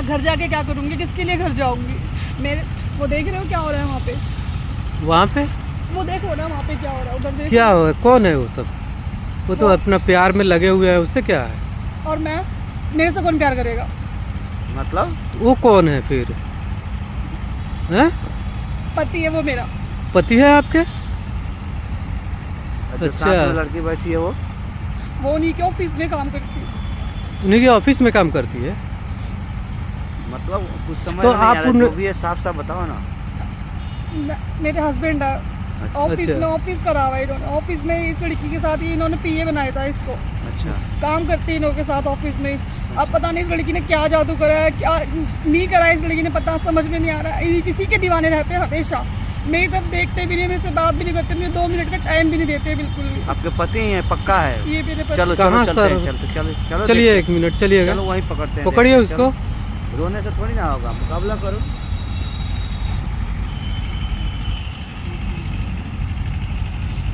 मैं घर जाके क्या करूँगी, किसके लिए घर जाऊँगी? मेरे वो देख रहे हो क्या हो रहा है वहाँ पे? वहाँ पे वो देखो ना वहाँ पे क्या हो रहा है, उधर देखो। क्या हो, कौन है वो सब? वो तो अपना प्यार में लगे हुए हैं, उससे क्या है? और मैं, मेरे से कौन प्यार करेगा? मतलब वो कौन है फिर? हैं? पति है वो मेरा। पति है आपके? जो अच्छा। साथ में लड़की बैठी है वो उन्हीं के ऑफिस में काम करती है। उन्हीं के ऑफिस में काम करती है? मतलब कुछ समझ तो नहीं आ आप रहा, उन- जो भी है साफ साफ बताओ ना। मेरे हस्बैंड है, ऑफिस अच्छा। में ऑफिस करा हुआ है इन्होंने। ऑफिस में इस लड़की के साथ ही इन्होंने पीए बनाया था इसको। अच्छा। काम करती है इन्हों के साथ ऑफिस में। अब पता नहीं इस लड़की ने क्या जादू करा है, क्या नहीं करा है इस लड़की ने, पता समझ में नहीं आ रहा है। ये किसी के दीवाने रहते हैं हमेशा, मेरी तरफ देखते भी नहीं, मेरे से बात भी नहीं करते, मुझे 2 मिनट का टाइम भी नहीं देते बिल्कुल भी। आपके पति हैं, पक्का है? ये मेरे पति। चलो कहाँ चलो चलते सर? हैं, चलते चलो चलो चलिए देखते 1 मिनट चलिएगा, हैं। चलो वहीं पकड़ते हैं, पकड़िए देखते हैं, उसको। चलो। रोने से थोड़ी ना होगा, मुकाबला करो।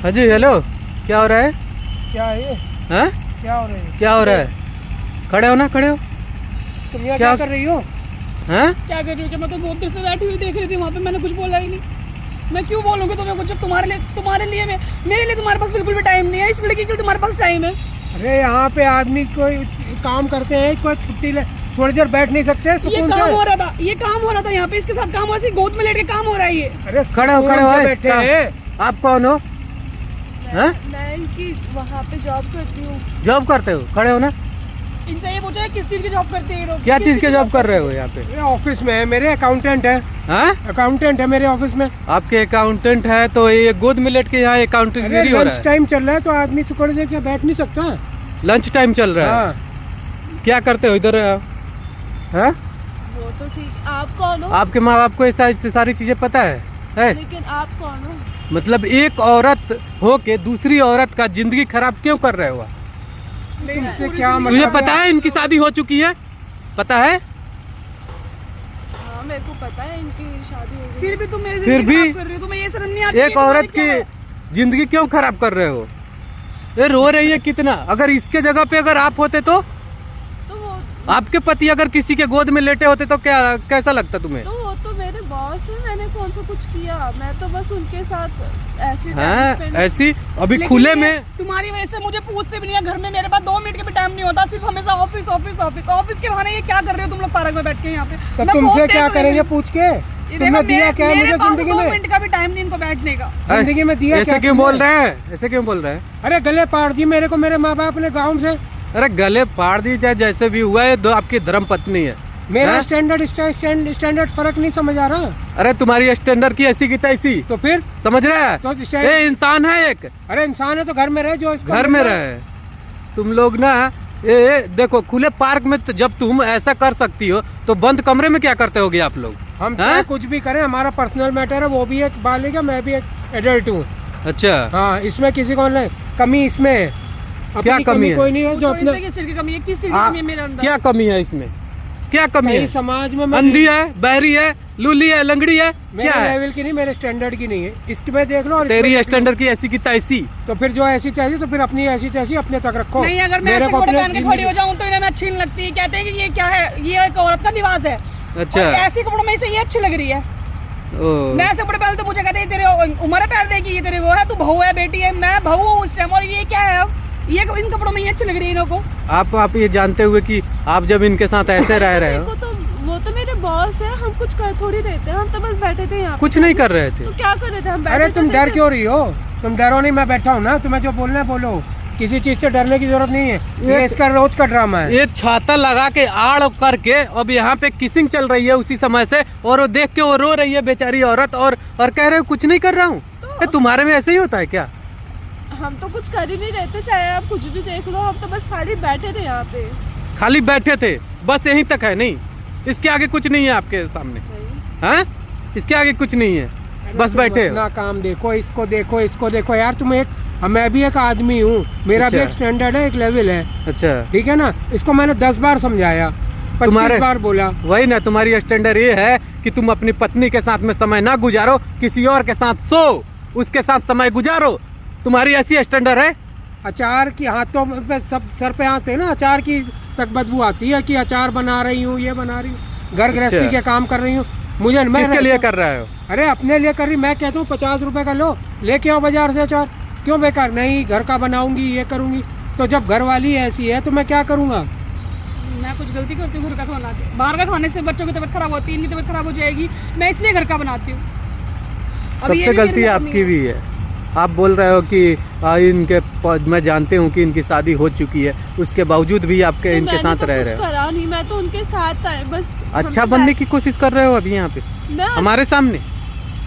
हाँ जी, हेलो, क्या हो रहा है? क्या है ये? हैं? क्या हो रहा है? क्या हो रहा है? खड़े हो ना, खड़े हो। तुम यहाँ क्या- क्या कर रही हो? हैं? क्या कर रही हूँ? मैं तो बहुत देर से बैठी हुई देख रही थी वहाँ पे, मैंने कुछ बोला ही नहीं। मैं क्यों बोलूँगी तुम्हें कुछ? जब तुम्हारे लिए मेरे लिए तुम्हारे पास बिल्कुल भी टाइम नहीं है, इस लड़की के लिए तुम्हारे पास टाइम है। अरे यहाँ पे आदमी कोई काम करते हैं, कोई छुट्टी ले, थोड़ी देर बैठ नहीं सकते ये सुकून काम से? हो रहा था, ये काम हो रहा था यहाँ पे, इसके साथ काम हो रहा था, गोद में लेट के काम हो रहा है ये। अरे खड़े हो, सुकून खड़े हो, से ए, बैठे क्या? हैं। आप कौन हो? हैं? मैं इनकी वहाँ पे जॉब करती हूँ। जॉब करते हो? खड़े हो ना। इनसे ये पूछा है किस चीज़ की जॉब करते हैं ये लोग? क्या किस चीज़ के जॉब कर रहे हो यहाँ पे? मेरे ऑफिस में है, मेरे अकाउंटेंट है, हाँ? अकाउंटेंट है मेरे ऑफिस में। आपके अकाउंटेंट है तो ये गोद में लेट के यहाँ अरे अकाउंटेंट हो रहा लंच है। टाइम चल रहा है तो आदमी से थोड़ी देर क्या बैठ नहीं सकता? लंच टाइम चल रहा है। हाँ। क्या करते हो इधर? हैं? वो तो ठीक, आप कौन हो? आपके माँ बाप को ये सारी चीजें पता है? लेकिन आप कौन हो? मतलब एक औरत हो के दूसरी औरत का जिंदगी खराब क्यों कर रहे हो आप? तुमसे क्या तुझे मतलब पता है इनकी शादी हो चुकी है? पता है? हाँ मेरे को पता है इनकी शादी हो गई। फिर भी तुम मेरे फिर जिंदगी भी खराब कर रही हो, तुम्हें ये शर्म नहीं आती? एक औरत की जिंदगी क्यों खराब कर रहे हो? ये रो रही है कितना। अगर इसके जगह पे अगर आप होते तो वो आपके पति अगर किसी के गोद में लेटे होते तो क्या कैसा लगता तुम्हें? तो वो तो मेरे बॉस है, मैंने कौन सा कुछ किया? मैं तो बस उनके साथ ऐसी हाँ, ऐसी अभी खुले में। तुम्हारी वजह से मुझे पूछते भी नहीं है घर में, मेरे पास 2 मिनट का भी टाइम नहीं होता, सिर्फ हमेशा ऑफिस ऑफिस ऑफिस ऑफिस के बहाने ये क्या कर रहे हो तुम लोग पार्क में बैठ के यहाँ पे? तो मैं तुमसे बहुत क्या देर से करेंगे देख पूछ के? रही हूँ। ये तुमने देखो, दिया क्या है मेरे मुझे पास जिंदगी 2 में? मिनट का भी टाइम नहीं इनको बैठने का। जिंदगी में दिया ऐसे क्या क्यों तुमने? बोल रहे हैं? ऐसे क्यों बोल रहे हैं? अरे गले पाड़ दी मेरे को मेरे माँ बाप ने गाँव से। अरे गले फाड़ दी चाहे जैसे भी हुआ है, दो आपकी धर्म पत्नी है। मेरा हाँ? स्टैंडर्ड फर्क नहीं समझ आ रहा। अरे तुम्हारी स्टैंडर्ड की ऐसी की तैसी, तो फिर समझ रहा है? तो ये इंसान है एक, अरे इंसान है तो घर में रहे, जो इसको घर में रहे। तुम लोग ना ये देखो, खुले पार्क में तो जब तुम ऐसा कर सकती हो तो बंद कमरे में क्या करते होगे आप लोग? हम हाँ? चाहे कुछ भी करें, हमारा पर्सनल मैटर है। वो भी एक बालिग है, मैं भी एक एडल्ट हूँ। अच्छा, हाँ, इसमें किसी को नहीं कमी, इसमें है। क्या अपनी कमी है? कोई नहीं है जो पूछो इनसे अपने किस चीज़ की कमी है, किस चीज़ की हाँ, कमी है मेरे अंदर? क्या कमी है इसमें? क्या कमी कहीं है? समाज में मैं अंधी है, बहरी है, लूली है, लंगड़ी है, क्या मेरे है? लेवल की नहीं, मेरे स्टैंडर्ड की नहीं है। इसमें देख लो और तेरी इसमें देख लो। स्टैंडर्ड की ऐसी की तैसी। तो फिर जो ऐसी चाहिए तो फिर अपनी ऐसी तैसी अपने तक रखो। नहीं, अगर मैं मेरे ऐसे को कपड़े अपने पहन के खड़ी हो जाऊं तो इन्हें मैं अच्छी नहीं लगती। कहते हैं कि ये क्या है, ये एक औरत का लिबास है। अच्छा, और ऐसे कपड़ों में से ये अच्छी लग रही है। ओ, मैं ऐसे कपड़े पहन तो मुझे कहते हैं तेरे उम्र है पहनने की, ये तेरे वो है, तू बहू है, बेटी है। मैं बहू हूँ उस टाइम, और ये क्या है अब? ये इन कपड़ों में ये अच्छी लग रही है इन लोगों को। आप ये जानते हुए कि आप जब इनके साथ ऐसे रह रहे हो, वो तो मेरे बॉस है, हम कुछ कर थोड़ी रहे थे, हम तो बस बैठे थे यहाँ। कुछ नहीं कर रहे थे। तो क्या कर रहे थे हम? अरे तुम डर क्यों रही हो? तुम डरो नहीं, मैं बैठा हूँ ना। तुम्हें जो बोलना है बोलो, किसी चीज से डरने की जरूरत नहीं है। ये इसका रोज का ड्रामा है। ये छाता लगा के आड़ करके अब यहाँ पे किसिंग चल रही है उसी समय से, और वो देख के वो रो रही है बेचारी औरत, और कह रहे हो कुछ नहीं कर रहा हूँ। तुम्हारे में ऐसे ही होता है क्या? हम तो कुछ कर ही नहीं रहे थे, चाहे आप कुछ भी देख लो, हम तो बस खाली बैठे थे यहाँ पे। खाली बैठे थे, बस यहीं तक है? नहीं, इसके आगे कुछ नहीं है आपके सामने? हाँ, इसके आगे कुछ नहीं है, बस बैठे हो। अपना काम देखो, इसको देखो, इसको देखो यार। तुम एक, मैं भी एक आदमी हूँ, मेरा भी अच्छा। एक स्टैंडर्ड है, एक लेवल है। अच्छा, ठीक है ना? इसको मैंने 10 बार समझाया, 25 बार बोला। वही ना, तुम्हारी स्टैंडर्ड ये है कि तुम अपनी पत्नी के साथ में समय ना गुजारो, किसी और के साथ सो, उसके साथ समय गुजारो। तुम्हारी ऐसी स्टैंडर्ड है? अचार की हाथों पे, सब सर पे हाथ पे ना, अचार की तक बदबू आती है कि अचार बना रही हूँ, ये बना रही हूँ। घर गृहस्थी अच्छा। के काम कर रही हूँ। मुझे मैं किसके लिए कर रहा है हो? अरे अपने लिए कर रही। मैं कहता हूँ 50 रुपए का लो, लेके आओ बाजार से अचार। क्यों बेकार? नहीं, घर का बनाऊंगी, ये करूंगी। तो जब घर वाली ऐसी है तो मैं क्या करूँगा? मैं कुछ गलती करती हूँ घर का खाना के? बाहर का खाने से बच्चों की तबीयत खराब होती है, इनकी तबीयत खराब हो जाएगी, मैं इसलिए घर का बनाती हूँ। अब ये सबसे भी गलती मेरी आपकी भी है। आप बोल रहे हो कि मैं जानते हूँ कि इनकी शादी हो चुकी है, उसके बावजूद भी आपके तो इनके मैंने साथ तो रह कुछ रहे हो। करा नहीं, मैं तो उनके साथ आए बस। अच्छा हम बनने की कोशिश कर रहे हो अभी यहाँ पे मैं हमारे सामने,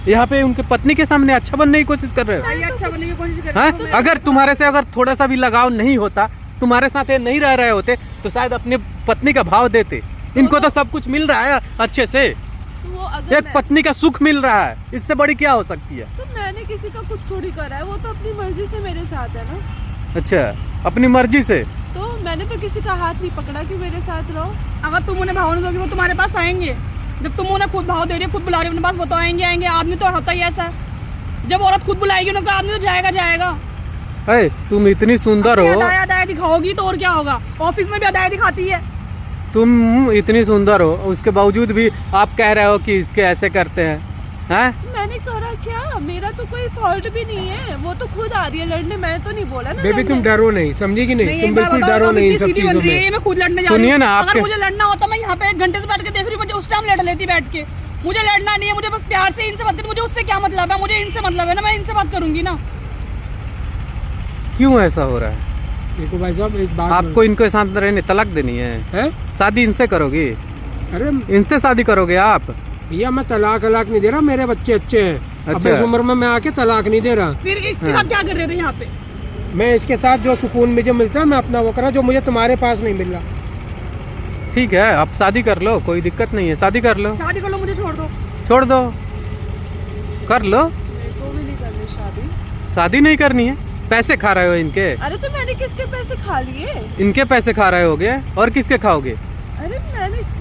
यहाँ पे उनके पत्नी के सामने अच्छा बनने की कोशिश कर रहे हो? ये अच्छा बनने की कोशिश कर हाँ? रही हूँ। अगर तुम्हारे से अगर थोड़ा सा भी लगाव नहीं होता, तुम्हारे साथ ये नहीं रह रहे होते, तो शायद अपनी पत्नी का भाव देते। इनको तो सब कुछ मिल रहा है अच्छे से, वो अगर एक पत्नी का सुख मिल रहा है, इससे बड़ी क्या हो सकती है? तो मैंने किसी का कुछ थोड़ी करा है, वो तो अपनी मर्जी से मेरे साथ है ना। अच्छा, अपनी मर्जी से। तो मैंने तो किसी का हाथ नहीं पकड़ा कि मेरे साथ रहो। अगर तुम उन्हें भाव नहीं दोगे वो तुम्हारे पास आएंगे। जब तुम उन्हें खुद भाव दे रही हो, खुद बुला रही हो अपने पास, वो तो आएंगे। आदमी तो होता ही ऐसा है, जब औरत खुद बुलाएगी उन्हें, तो आदमी तो जाएगा। है, तुम इतनी सुंदर हो, अदाया दिखाओगी तो और क्या होगा? ऑफिस में भी अदाया दिखाती है। तुम इतनी सुंदर हो, उसके बावजूद भी आप कह रहे हो कि इसके ऐसे करते हैं। हैं? मैंने करा क्या? मेरा तो कोई फॉल्ट भी नहीं है, वो तो खुद आ रही है लड़ने, मैं तो नहीं बोला ना। बेबी तुम लड़ने। डरो नहीं, समझी कि नहीं? तुम बिल्कुल डरो नहीं इन सब चीजों में। मैं खुद लड़ने जा रही सुनिए हूँ। ना, अगर आपके मुझे लड़ना होता मैं यहाँ पे 1 घंटे से बैठ के देख रही हूँ, मुझे उस टाइम लड़ लेती बैठ के। मुझे लड़ना नहीं है, मुझे बस प्यार से इनसे बात करनी। मुझे उससे क्या मतलब है? मुझे इनसे मतलब है ना, मैं इनसे बात करूंगी ना। क्यों ऐसा हो रहा है? देखो भाई साहब, एक बात आपको इनके साथ रहने तलाक देनी है? शादी इनसे करोगे? अरे इनसे शादी करोगे आप? भैया मैं तलाक नहीं दे रहा, मेरे बच्चे अच्छे हैं। अब अच्छा। इस उम्र में मैं आके तलाक नहीं दे रहा। फिर इसके साथ क्या कर रहे थे यहाँ पे? मैं इसके साथ जो सुकून मुझे मिलता है मैं अपना वो करा, जो मुझे तुम्हारे पास नहीं मिल रहा। ठीक है, आप शादी कर लो, कोई दिक्कत नहीं है, शादी कर लो। शादी कर लो, मुझे छोड़ दो। छोड़ दो, कर लो। मेरे को भी नहीं करनी शादी। शादी नहीं करनी है? पैसे खा रहे हो इनके? अरे तो मैंने किसके पैसे खा लिए? इनके पैसे खा रहे होगे, और किसके खाओगे? अरे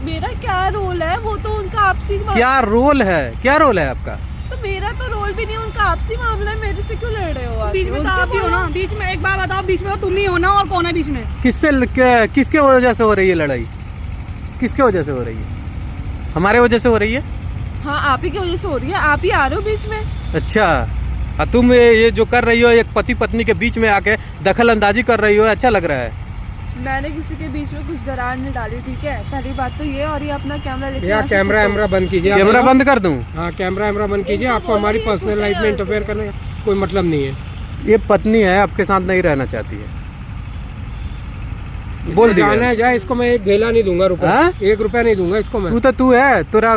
मेरा क्या रोल है? वो तो उनका आपसी क्या रोल है? क्या रोल है आपका? तो मेरा तो रोल भी नहीं, उनका आपसी मामला है। मेरे से क्यों लड़ रहे हो आप? बीच में तो उनसे आप ही हो बोलो। ना। बीच में एक बात बताओ, बीच में तो तुम ही हो ना, और कौन है बीच में? किसके वजह से हो रही है लड़ाई? किसके वजह से हो रही है? हमारे वजह से हो रही है? हाँ, आप ही की वजह से हो रही है, आप ही आ रहे हो बीच में। अच्छा, तुम ये जो कर रही हो, एक पति पत्नी के बीच में आके दखल अंदाजी कर रही हो, अच्छा लग रहा है? मैंने किसी के बीच में कुछ दरार नहीं डाली, ठीक है? पहली बात तो ये। और ये अपना कैमरा लेके भैया यहाँ से कैमरा फोटो- वैमरा बंद कीजिए। कैमरा बंद कर दूं? हाँ, कैमरा बंद कीजिए। इनको आपको बोलो हमारी ये पर्सनल फुटेगा लाइफ में ऐसे। इंटरफेयर करने का कोई मतलब नहीं है। ये पत्नी है, आपके साथ नहीं रहना चाहती है, बोल बोल दिया। जाना है जाए, इसको मैं एक धेला नहीं दूंगा रुपए। हाँ? 1 रुपया नहीं दूंगा इसको मैं। तू है तेरा।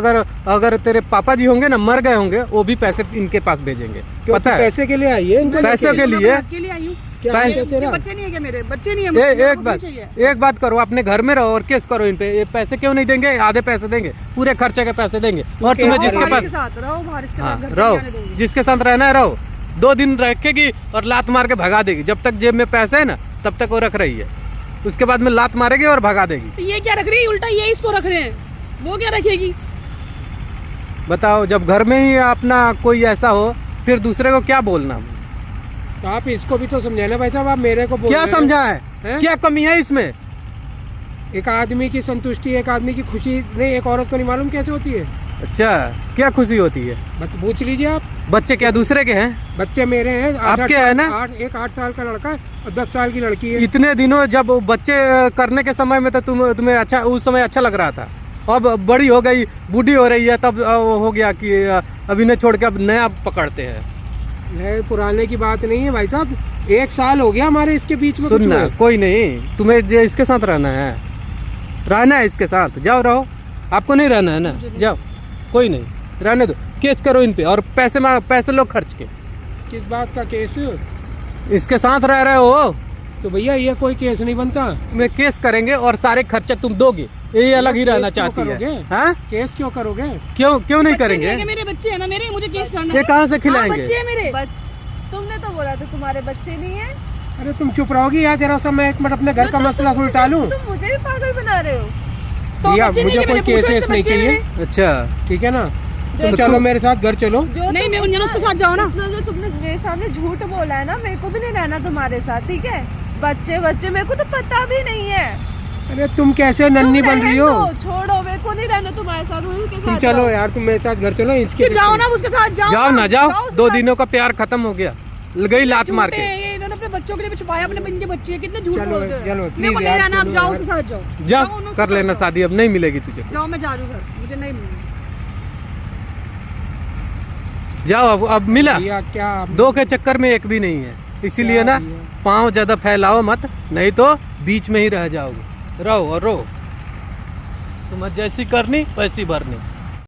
अगर तेरे पापा जी होंगे ना, मर गए होंगे, वो भी पैसे इनके पास भेजेंगे, क्यों, पता तू है? पैसे के लिए आई है इनको पैसे लेके? के लिए? अकेले आई हूँ। क्या पैसे- है तेरा? बच्चे नहीं है क्या मेरे? बच्चे नहीं है। एक बात करो, अपने घर में रहो और केस करो इन पे। ये पैसे क्यों नहीं देंगे? आधे पैसे देंगे, पूरे खर्चे के पैसे देंगे। और तुम्हें केस जिसके करो। पास साथ रहो, बाहर इसके हाँ साथ घर पे रहो, नहीं आने दूंगी। जिसके साथ रहना है रहो। 2 दिन रखेगी और लात मार के भगा देगी। जब तक जेब में पैसे है ना, तब तक वो रख रही है। उसके बाद में लात मारेगी और भगा देगी। तो ये क्या रख रही है? उल्टा ये इसको रख रहे हैं, वो क्या रखेगी? बताओ, जब घर में ही अपना कोई ऐसा हो, फिर दूसरे को क्या बोलना? तो आप इसको भी तो समझाना भाई साहब। आप मेरे को बोल क्या रहे हो। समझा है? हैं? क्या कमी है इसमें? एक आदमी की संतुष्टि, एक आदमी की खुशी नहीं, एक औरत को नहीं मालूम कैसे होती है। अच्छा, क्या खुशी होती है? पूछ लीजिए आप। बच्चे क्या दूसरे के हैं? बच्चे मेरे हैं। आपके है ना? 8 साल का लड़का है और 10 साल की लड़की है। इतने दिनों जब वो बच्चे करने के समय में तो तुम्हें अच्छा, उस समय अच्छा लग रहा था। अब बड़ी हो गई, बूढ़ी हो रही है, तब हो गया कि अब इन्हें छोड़ के अब नया पकड़ते हैं। नहीं, पुराने की बात नहीं है भाई साहब। 1 साल हो गया हमारे इसके बीच में। कुछ सुनना, हुए। कोई नहीं, तुम्हें इसके साथ रहना है इसके साथ। जाओ रहो, आपको नहीं रहना है ना, जाओ, कोई नहीं, रहने दो। केस करो इन पे और पैसे लो खर्च के। किस बात का केस? इसके साथ रह रहे हो तो भैया ये कोई केस नहीं बनता। में केस करेंगे और सारे खर्चे तुम दोगे। ये अलग ही केस रहना क्यों चाहती है। करोगे? हाँ? केस क्यों करोगे? क्यों नहीं बच्चे करेंगे? है, मेरे बच्चे है ना, मेरे मुझे केस करना ये है। कहाँ से हाँ, खिलाएंगे? बच्चे है मेरे। तुमने तो बोला था तुम्हारे बच्चे नहीं है। अरे तुम चुप रहोगी यार जरा सा। मैं 1 मिनट अपने घर का मसला सुलझा लूं। तुम मुझे भी पागल बना रहे हो। तो भैया बच्चे नहीं मुझे है कोई मेरे, केस पूछो वेस इससे नहीं बच्चे चाहिए, हैं। अच्छा, ठीक है ना? तो देखो, चलो मेरे साथ घर चलो। जो नहीं, मैं उन जनों के साथ जाओ ना। जो तुमने मेरे सामने झूठ बोला है ना, मेरे को भी नहीं रहना तुम्हारे साथ, ठीक है? बच्चे मेरे को तो पता भी नहीं है। अरे तुम कैसे नन्ही तुम बन रही रहने हो? दो, छोड़ो, मेरे को नहीं रहना तुम्हारे साथ, उसके तुम साथ चलो रहो। यार, तुम मेरे साथ घर चलो। इसके कि जाओ ना उसके साथ, जाओ जाओ ना, जाओ। उसके 2 साथ। दिनों का प्यार खत्म हो गया, गई लात मार झूठे के। हैं ये, इन्होंने अपने बच्चों के लिए छुपाया, अपने इनके बच्चे हैं, कितने झूठ चलो, बोलते हैं। चलो, मेरे please को नहीं यार, रहना, आप चलो जाओ यार। उसके साथ जाओ। जाओ उसके कर साथ लेना जाओ। शादी, अब नहीं मिलेगी तुझे। जाओ, मैं जा रही हूँ घर, मुझे नहीं मिलेगी। जाओ, अब मिला। भैया क्या 2 के चक्कर में 1 भी नहीं है, इसीलिए ना भैया? पाँव ज्यादा फैलाओ मत, नहीं तो बीच में ही रह जाओगे। रहो और रो, तुम्हें जैसी करनी वैसी भरनी।